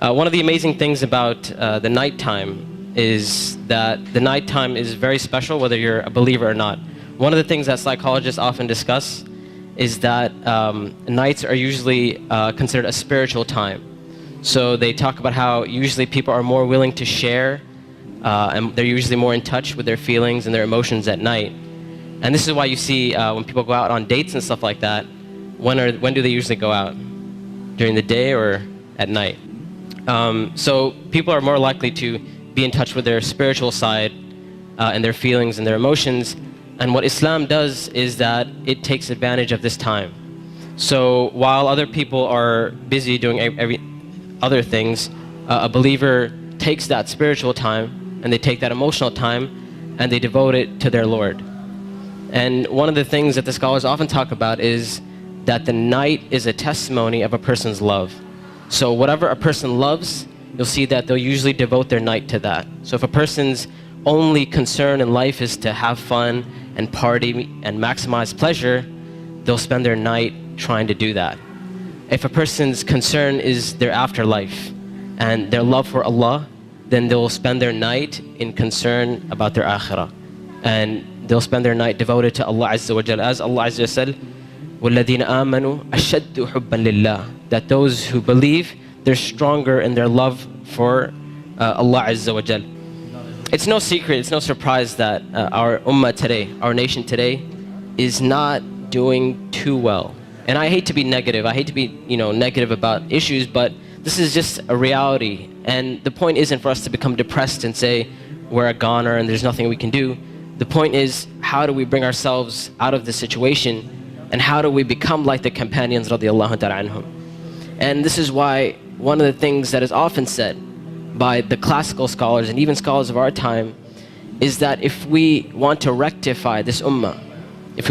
One of the amazing things about the nighttime is that the nighttime is very special whether you're a believer or not. One of the things that psychologists often discuss is that nights are usually considered a spiritual time. So they talk about how usually people are more willing to share and they're usually more in touch with their feelings and their emotions at night. And this is why you see when people go out on dates and stuff like that, when do they usually go out? During the day or at night? So people are more likely to be in touch with their spiritual side and their feelings and their emotions. And what Islam does is that it takes advantage of this time. So while other people are busy doing other things, a believer takes that spiritual time and they take that emotional time and they devote it to their Lord. And one of the things that the scholars often talk about is that the night is a testimony of a person's love. So whatever a person loves, you'll see that they'll usually devote their night to that. So if a person's only concern in life is to have fun and party and maximize pleasure, they'll spend their night trying to do that. If a person's concern is their afterlife and their love for Allah, then they'll spend their night in concern about their akhirah. And they'll spend their night devoted to Allah Azza wa Jal. As Allah Azza wa said, وَالَّذِينَ آمَنُوا أَشَدُّ حُبًّا لِلَّهِ. That those who believe, they're stronger in their love for Allah Azza wa Jal. It's no secret, it's no surprise that our ummah today, our nation today, is not doing too well. And I hate to be negative, I hate to be negative about issues, but this is just a reality. And the point isn't for us to become depressed and say we're a goner and there's nothing we can do. The point is, how do we bring ourselves out of this situation, and how do we become like the companions radiallahu ta'ala anhum? And this is why one of the things that is often said by the classical scholars and even scholars of our time is that if we want to rectify this ummah, if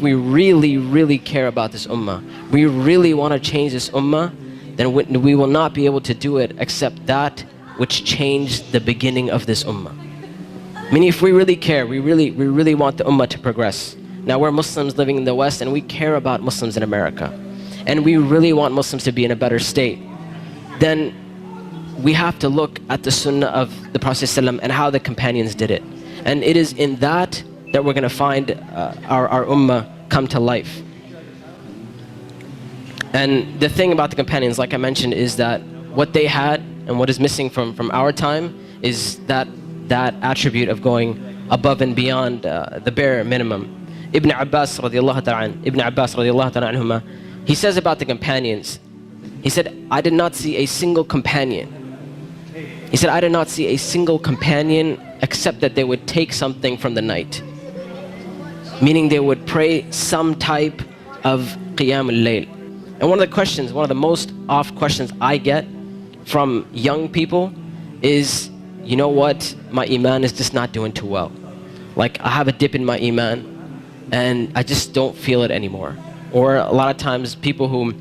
we really, really care about this ummah, we really want to change this ummah, then we will not be able to do it except that which changed the beginning of this ummah. Meaning, if we really care, we really want the ummah to progress. Now we're Muslims living in the West and we care about Muslims in America, and we really want Muslims to be in a better state, then we have to look at the sunnah of the Prophet ﷺ and how the companions did it. And it is in that we're going to find our ummah come to life. And the thing about the companions, like I mentioned, is that what they had and what is missing from our time is that attribute of going above and beyond the bare minimum. Ibn Abbas radiallahu ta'ala anhuma, he says about the companions, he said, I did not see a single companion. He said, I did not see a single companion except that they would take something from the night. Meaning they would pray some type of qiyam al-layl. And one of the most oft questions I get from young people is, you know what, my iman is just not doing too well. Like, I have a dip in my iman and I just don't feel it anymore. Or a lot of times people who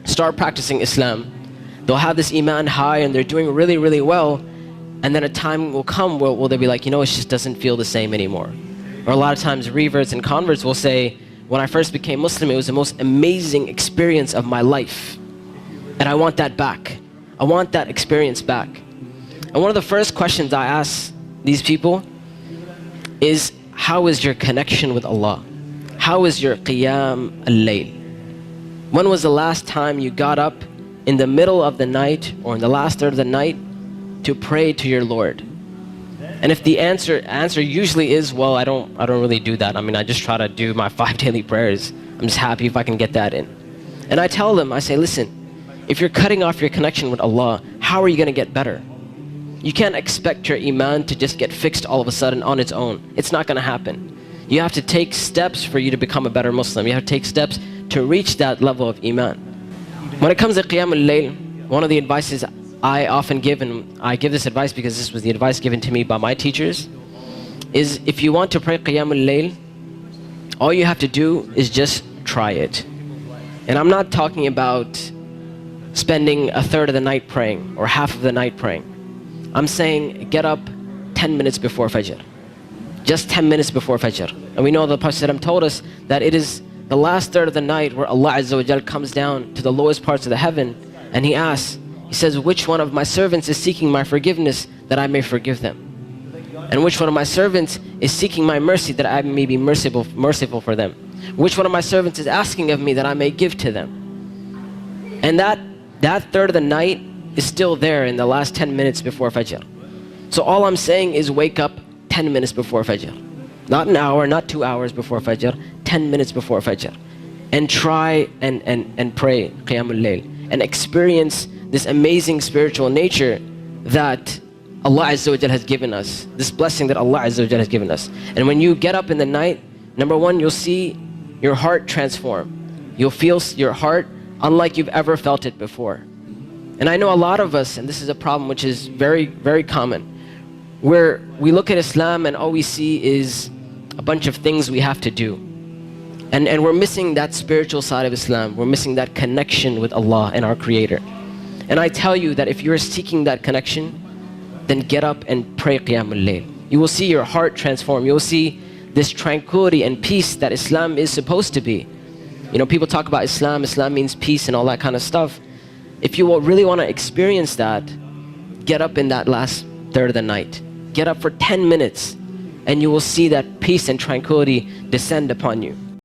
start practicing Islam, they'll have this iman high and they're doing really, really well, and then a time will come where they'll be like, it just doesn't feel the same anymore. Or a lot of times reverts and converts will say, when I first became Muslim, it was the most amazing experience of my life, and I want that back. I want that experience back. And one of the first questions I ask these people is, how is your connection with Allah? How is your qiyam al-layl? When was the last time you got up in the middle of the night or in the last third of the night to pray to your Lord? And if the answer usually is, well, I don't really do that. I just try to do my 5 daily prayers. I'm just happy if I can get that in. And I tell them, I say, listen, if you're cutting off your connection with Allah, how are you going to get better? You can't expect your iman to just get fixed all of a sudden on its own. It's not going to happen. You have to take steps for you to become a better Muslim. You have to take steps to reach that level of iman. When it comes to qiyam al-layl, one of the advices I often give, and I give this advice because this was the advice given to me by my teachers, is if you want to pray qiyam al-layl, all you have to do is just try it. And I'm not talking about spending a third of the night praying or half of the night praying. I'm saying get up 10 minutes before Fajr. Just 10 minutes before Fajr. And we know the Prophet ﷺ told us that it is the last third of the night where Allah Azza wa Jal comes down to the lowest parts of the heaven and He asks, He says, which one of my servants is seeking my forgiveness that I may forgive them? And which one of my servants is seeking my mercy that I may be merciful for them? Which one of my servants is asking of me that I may give to them? And that third of the night is still there in the last 10 minutes before Fajr. So all I'm saying is wake up 10 minutes before Fajr. Not an hour, not 2 hours before Fajr, 10 minutes before Fajr. And try and pray Qiyamul Layl. And experience this amazing spiritual nature that Allah Azza wa Jal has given us. This blessing that Allah Azza wa Jal has given us. And when you get up in the night, number one, you'll see your heart transform. You'll feel your heart unlike you've ever felt it before. And I know a lot of us, and this is a problem which is very, very common, where we look at Islam and all we see is a bunch of things we have to do. And we're missing that spiritual side of Islam. We're missing that connection with Allah and our Creator. And I tell you that if you're seeking that connection, then get up and pray Qiyamul Layl. You will see your heart transform. You will see this tranquility and peace that Islam is supposed to be. You know, people talk about Islam means peace and all that kind of stuff. If you really want to experience that, get up in that last third of the night. Get up for 10 minutes and you will see that peace and tranquility descend upon you.